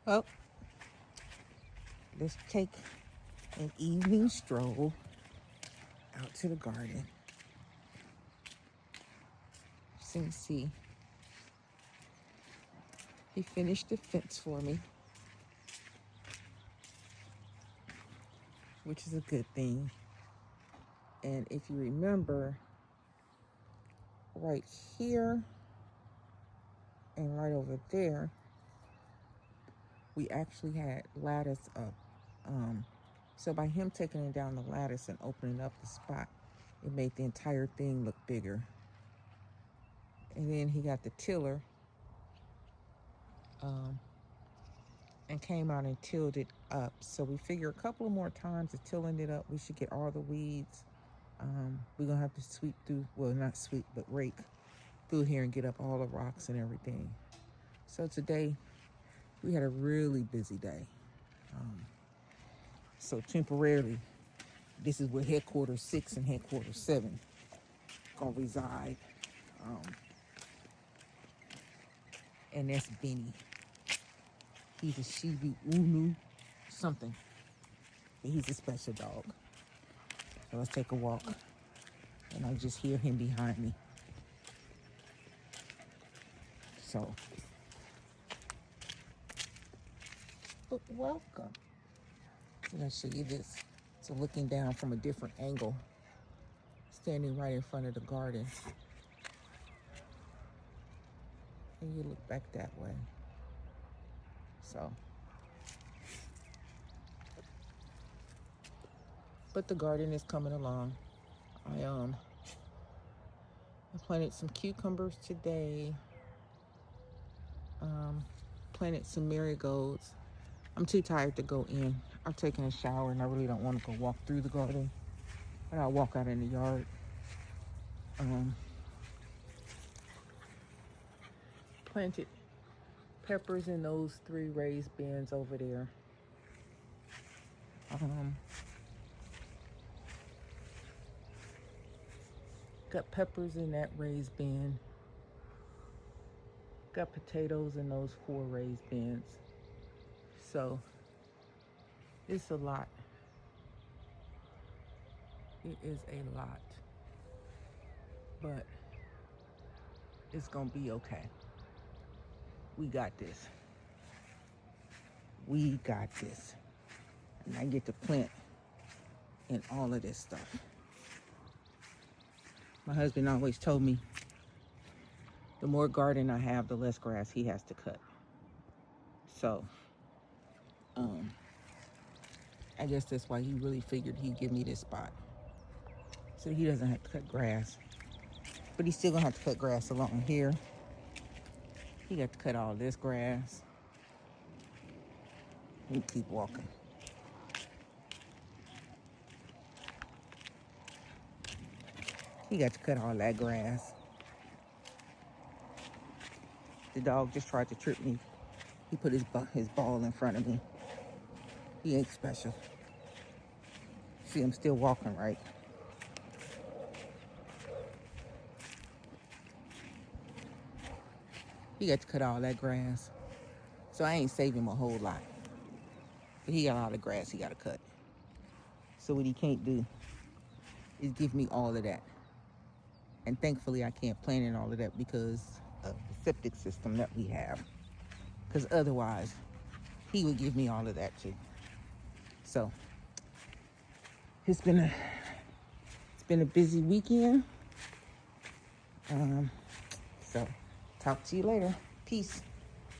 Well, let's take an evening stroll out to the garden. See, he finished the fence for me, which is a good thing. And if you remember, right here and right over there, we actually had lattice up. So by him taking it down the lattice and opening up the spot, it made the entire thing look bigger. And then he got the tiller and came out and tilled it up. So we figure a couple of more times of tilling it up, we should get all the weeds. We're gonna have to sweep through, well, not sweep, but rake through here and get up all the rocks and everything. So today we had a really busy day. So temporarily, this is where headquarters 6 and headquarters 7 gonna reside. And that's Benny. He's a Shiba Inu something. But he's a special dog. So let's take a walk. And I just hear him behind me. So, but welcome. I'm gonna show you this. So looking down from a different angle, standing right in front of the garden. And you look back that way. So, but the garden is coming along. I planted some cucumbers today. Planted some marigolds. I'm too tired to go in. I've taken a shower and I really don't want to go walk through the garden. But I'll walk out in the yard. Planted peppers in those 3 raised beds over there. Got peppers in that raised bin. Got potatoes in those 4 raised bins. So it's a lot. It is a lot. But it's gonna be okay. We got this. We got this. And I get to plant in all of this stuff. My husband always told me the more garden I have, the less grass he has to cut. So, I guess that's why he really figured he'd give me this spot. So he doesn't have to cut grass. But he's still gonna have to cut grass along here. He got to cut all this grass. We keep walking. He got to cut all that grass. The dog just tried to trip me. He put his ball in front of me. He ain't special. See, I'm still walking, right? He got to cut all that grass. So I ain't saving him a whole lot. But he got a lot of grass he got to cut. So what he can't do is give me all of that. And thankfully I can't plant in all of that because of the septic system that we have. Because otherwise, he would give me all of that too. So it's been a busy weekend. So talk to you later. Peace.